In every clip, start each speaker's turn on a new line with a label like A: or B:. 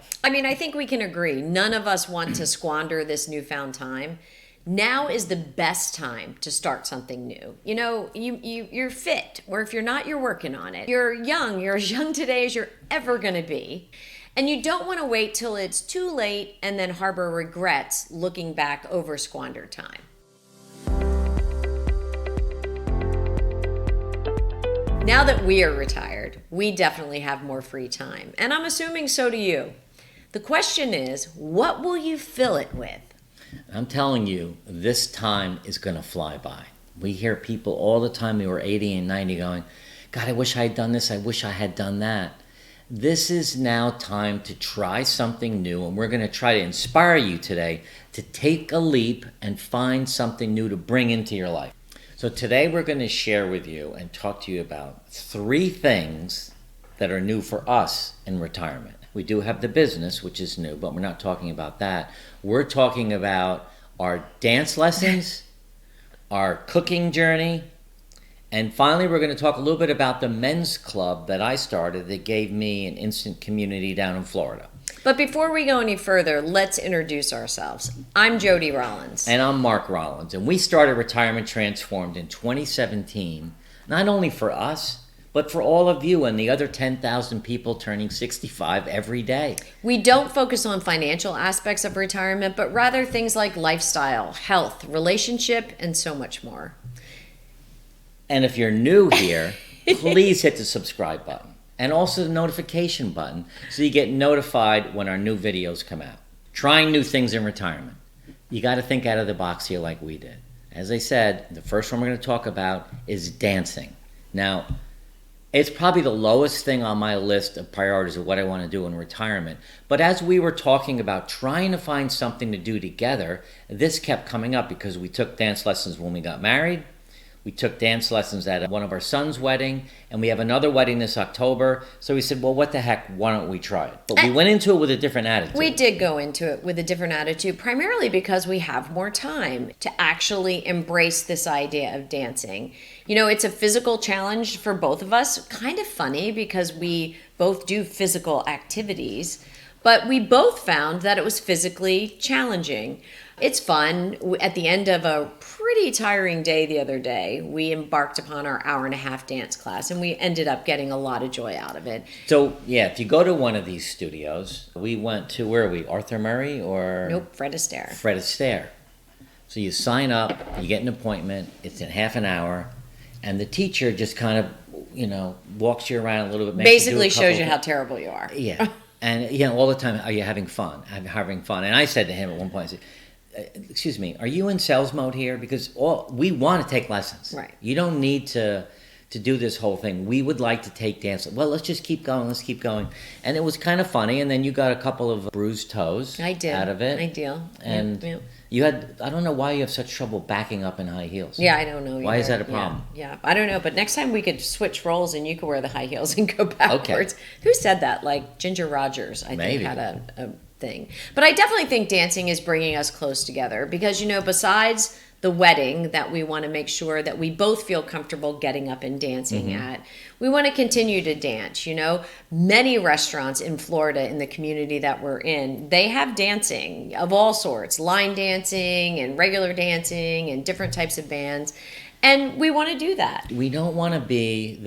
A: life.
B: I mean, I think we can agree. None of us want to squander this newfound time. Now is the best time to start something new. You know, you're fit, or if you're not, you're working on it. You're young. You're as young today as you're ever going to be. And you don't want to wait till it's too late and then harbor regrets looking back over squandered time. Now that we are retired, we definitely have more free time. And I'm assuming so do you. The question is, what will you fill it with?
A: I'm telling you, this time is going to fly by. We hear people all the time who are 80 and 90 going, God, I wish I had done this. I wish I had done that. This is now time to try something new, and we're going to try to inspire you today to take a leap and find something new to bring into your life. So today we're going to share with you and talk to you about 3 things that are new for us in retirement. We do have the business, which is new, but we're not talking about that. We're talking about our dance lessons, our cooking journey, and finally we're going to talk a little bit about the men's club that I started that gave me an instant community down in Florida.
B: But before we go any further, let's introduce ourselves. I'm Jody Rollins.
A: And I'm Mark Rollins, and we started Retirement Transformed in 2017, not only for us, but for all of you and the other 10,000 people turning 65 every day.
B: We don't focus on financial aspects of retirement, but rather things like lifestyle, health, relationship, and so much more.
A: And if you're new here, please hit the subscribe button and also the notification button so you get notified when our new videos come out. Trying new things in retirement. You got to think out of the box here like we did. As I said, the first one we're going to talk about is dancing. Now, it's probably the lowest thing on my list of priorities of what I want to do in retirement. But as we were talking about trying to find something to do together, this kept coming up because we took dance lessons when we got married. We took dance lessons at one of our son's wedding, and we have another wedding this October. So we said, well, what the heck, why don't we try it? But we went into it with a different attitude.
B: We did go into it with a different attitude, primarily because we have more time to actually embrace this idea of dancing. You know, it's a physical challenge for both of us. Kind of funny because we both do physical activities, but we both found that it was physically challenging. It's fun. At the end of a pretty tiring day the other day, we embarked upon our hour-and-a-half dance class, and we ended up getting a lot of joy out of it.
A: So, yeah, if you go to one of these studios, we went to, where are we, Arthur Murray or?
B: Nope, Fred Astaire.
A: Fred Astaire. So you sign up, you get an appointment, it's in half an hour, and the teacher just kind of, you know, walks you around a little bit.
B: Basically shows you how terrible you are.
A: Yeah. And, you know, all the time, are you having fun? I'm having fun. And I said to him at one point, I said, excuse me, are you in sales mode here? Because we want to take lessons.
B: Right.
A: You don't need to do this whole thing. We would like to take dance. Well, let's just keep going. Let's keep going. And it was kind of funny. And then you got a couple of bruised toes out of it.
B: I did.
A: And you had, I don't know why you have such trouble backing up in high heels.
B: Yeah, I don't know either.
A: Why is that a problem?
B: Yeah, I don't know. But next time we could switch roles and you could wear the high heels and go backwards. Okay. Who said that? Like Ginger Rogers, I think, had a thing. But I definitely think dancing is bringing us close together because, you know, besides the wedding that we want to make sure that we both feel comfortable getting up and dancing at, we want to continue to dance. You know, many restaurants in Florida, in the community that we're in, they have dancing of all sorts, line dancing and regular dancing and different types of bands. And we want to do that. We
A: don't want to be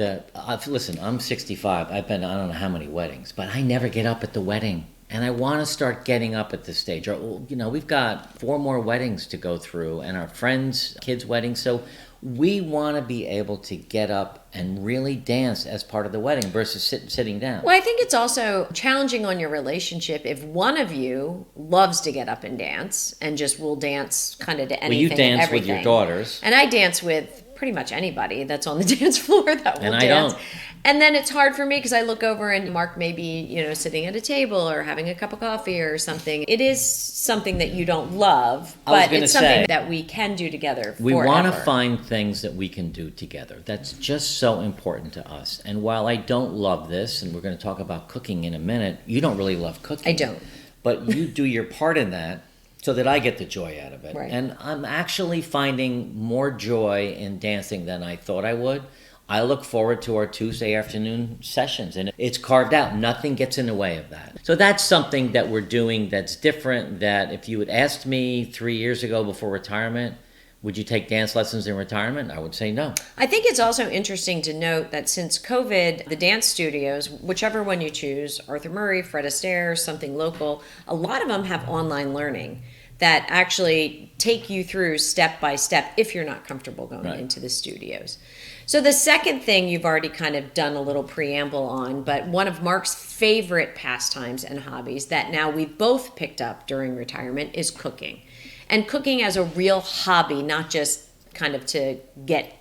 A: listen, I'm 65. I've been, I don't know how many weddings, but I never get up at the wedding. And I want to start getting up at this stage. You know, we've got 4 more weddings to go through and our friends' kids' weddings. So we want to be able to get up and really dance as part of the wedding versus sitting down.
B: Well, I think it's also challenging on your relationship if one of you loves to get up and dance and just will dance kind of to anything.
A: Well, you dance with your daughters.
B: And I dance with pretty much anybody that's on the dance floor that will dance.
A: And I don't.
B: And then it's hard for me because I look over and Mark may be, you know, sitting at a table or having a cup of coffee or something. It is something that you don't love, but it's something that we can do together forever.
A: We want to find things that we can do together. That's just so important to us. And while I don't love this, and we're going to talk about cooking in a minute, you don't really love cooking.
B: I don't.
A: But you do your part in that so that I get the joy out of it.
B: Right.
A: And I'm actually finding more joy in dancing than I thought I would. I look forward to our Tuesday afternoon sessions, and it's carved out. Nothing gets in the way of that. So that's something that we're doing that's different, that if you had asked me 3 years ago before retirement, would you take dance lessons in retirement? I would say no.
B: I think it's also interesting to note that since COVID, the dance studios, whichever one you choose, Arthur Murray, Fred Astaire, something local, a lot of them have online learning that actually take you through step by step if you're not comfortable going into the studios. So the second thing you've already kind of done a little preamble on, but one of Mark's favorite pastimes and hobbies that now we've both picked up during retirement is cooking. And cooking as a real hobby, not just kind of to get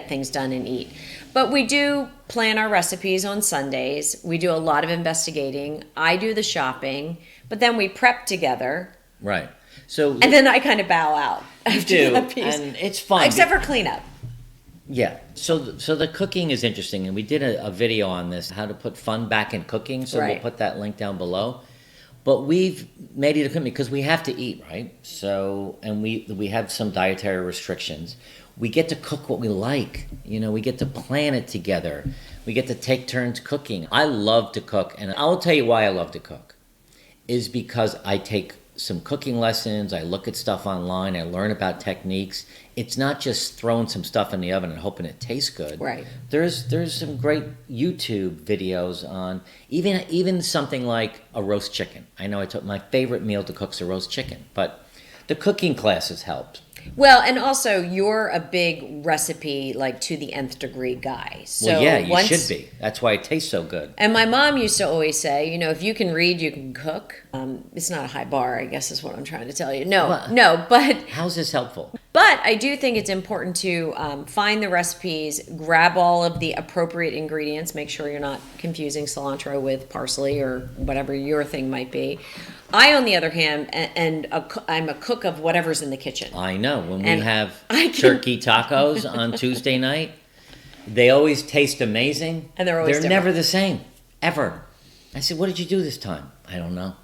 B: things done and eat. But we do plan our recipes on Sundays. We do a lot of investigating. I do the shopping, but then we prep together.
A: Right.
B: And then I kind of bow out.
A: You do, and it's fun.
B: Except for cleanup.
A: Yeah. So the cooking is interesting, and we did a video on this, how to put fun back in cooking. So we'll put that link down below. But we've made it a commitment because we have to eat, right? So, and we have some dietary restrictions. We get to cook what we like. We get to plan it together. We get to take turns cooking. I love to cook, and I'll tell you why I love to cook. Is because I take some cooking lessons, I look at stuff online, I learn about techniques. It's not just throwing some stuff in the oven and hoping it tastes good.
B: Right.
A: There's some great YouTube videos on even something like a roast chicken. I know my favorite meal to cook is a roast chicken, but the cooking classes helped.
B: Well, and also you're a big recipe, like to the nth degree guy. So
A: well, yeah, you should be. That's why it tastes so good.
B: And my mom used to always say, if you can read, you can cook. It's not a high bar, I guess is what I'm trying to tell you. No, but...
A: How's this helpful?
B: But I do think it's important to find the recipes, grab all of the appropriate ingredients, make sure you're not confusing cilantro with parsley or whatever your thing might be. I, on the other hand, I'm a cook of whatever's in the kitchen.
A: I know. When we have turkey tacos on Tuesday night, they always taste amazing.
B: And they're always
A: never the same, ever. I said, what did you do this time? I don't know.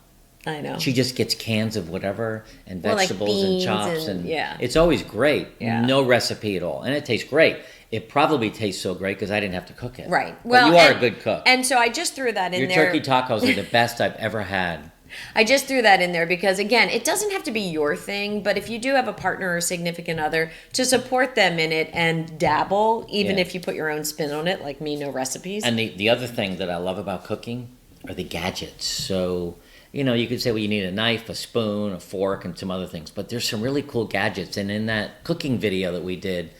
B: I know.
A: She just gets cans of whatever and vegetables
B: like
A: and chops. And
B: yeah.
A: It's always great.
B: Yeah.
A: No recipe at all. And it tastes great. It probably tastes so great because I didn't have to cook it.
B: Right.
A: Well, you are a good cook.
B: And so I just threw that in
A: there. Your turkey tacos are the best I've ever had.
B: I just threw that in there because, again, it doesn't have to be your thing, but if you do have a partner or significant other, to support them in it and dabble, even if you put your own spin on it, like me, no recipes.
A: And the other thing that I love about cooking are the gadgets. So, you could say, well, you need a knife, a spoon, a fork, and some other things, but there's some really cool gadgets. And in that cooking video that we did,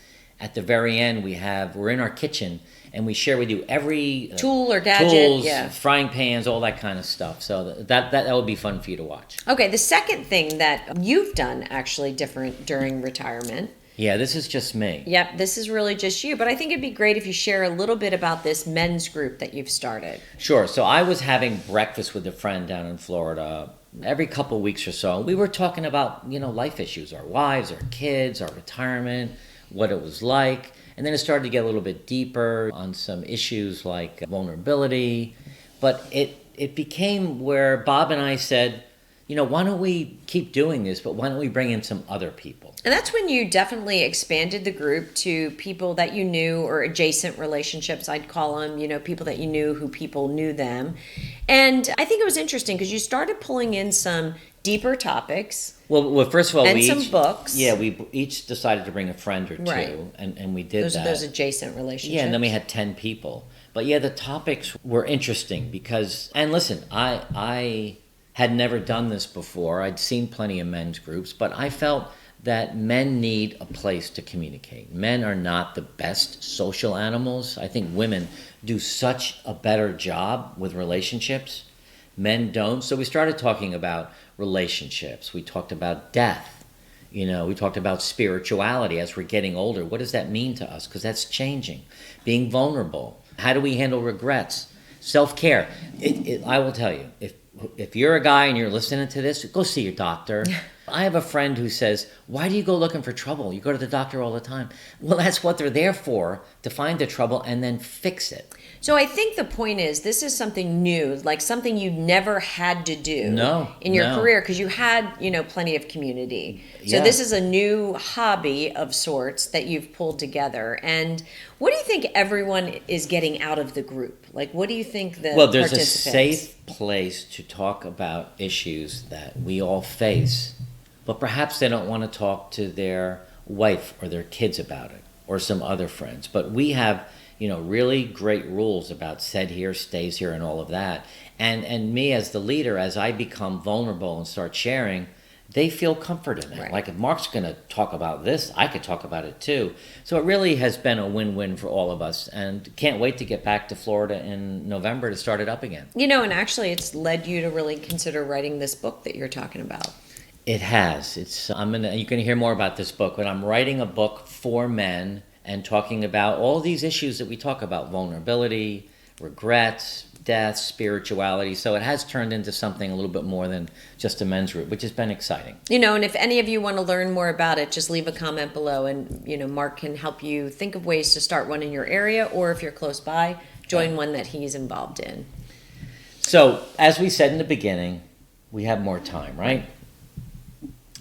A: at the very end, we're in our kitchen, and we share with you every
B: tool or gadget,
A: tools, frying pans, all that kind of stuff. So that would be fun for you to watch.
B: Okay, the second thing that you've done actually different during retirement.
A: Yeah, this is just me.
B: Yep, this is really just you. But I think it'd be great if you share a little bit about this men's group that you've started.
A: Sure. So I was having breakfast with a friend down in Florida every couple of weeks or so. We were talking about, life issues, our wives, our kids, our retirement, what it was like. And then it started to get a little bit deeper on some issues like vulnerability. But it became where Bob and I said, why don't we keep doing this, but why don't we bring in some other people?
B: And that's when you definitely expanded the group to people that you knew, or adjacent relationships, I'd call them, people that you knew who people knew them. And I think it was interesting because you started pulling in some deeper topics.
A: Well, first of all,
B: and some books.
A: Yeah, we each decided to bring a friend or two, and we did that.
B: Those adjacent relationships.
A: Yeah, and then we had 10 people. But yeah, the topics were interesting because, and listen, I had never done this before. I'd seen plenty of men's groups, but I felt that men need a place to communicate. Men are not the best social animals. I think women do such a better job with relationships. Men don't. So we started talking about relationships. We talked about death. We talked about spirituality as we're getting older. What does that mean to us? Because that's changing. Being vulnerable. How do we handle regrets? Self-care. I will tell you, if you're a guy and you're listening to this, go see your doctor. I have a friend who says, Why do you go looking for trouble? You go to the doctor all the time. Well, that's what they're there for, to find the trouble and then fix it.
B: So I think the point is, this is something new, like something you never had to do in your career, because you had, plenty of community. So this is a new hobby of sorts that you've pulled together. And what do you think everyone is getting out of the group? Like, what do you think the
A: Well, there's a safe place to talk about issues that we all face, but perhaps they don't want to talk to their wife or their kids about it, or some other friends. But we have really great rules about said here, stays here, and all of that. And me as the leader, as I become vulnerable and start sharing, they feel comfort in that.
B: Right.
A: Like, if Mark's going to talk about this, I could talk about it too. So it really has been a win-win for all of us, and can't wait to get back to Florida in November to start it up again.
B: And actually it's led you to really consider writing this book that you're talking about.
A: It has. You're going to hear more about this book, but I'm writing a book for men and talking about all these issues that we talk about: vulnerability, regrets, death, spirituality. So it has turned into something a little bit more than just a men's group, which has been exciting.
B: And if any of you want to learn more about it, just leave a comment below, and Mark can help you think of ways to start one in your area, or if you're close by, join one that he's involved in.
A: So, as we said in the beginning, we have more time, right?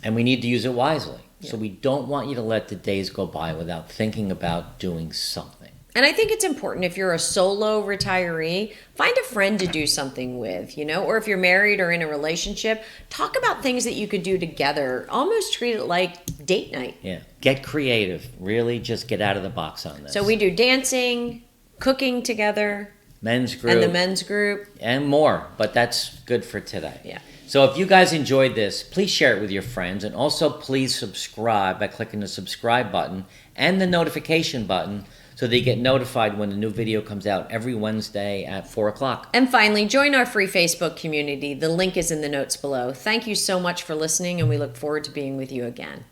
A: And we need to use it wisely. Yeah. So we don't want you to let the days go by without thinking about doing something.
B: And I think it's important, if you're a solo retiree, find a friend to do something with, or if you're married or in a relationship, talk about things that you could do together. Almost treat it like date night.
A: Yeah. Get creative. Really just get out of the box on this.
B: So we do dancing, cooking together.
A: Men's group.
B: And the men's group.
A: And more, but that's good for today.
B: Yeah.
A: So if you guys enjoyed this, please share it with your friends, and also please subscribe by clicking the subscribe button and the notification button so that you get notified when the new video comes out every Wednesday at 4 o'clock.
B: And finally, join our free Facebook community. The link is in the notes below. Thank you so much for listening, and we look forward to being with you again.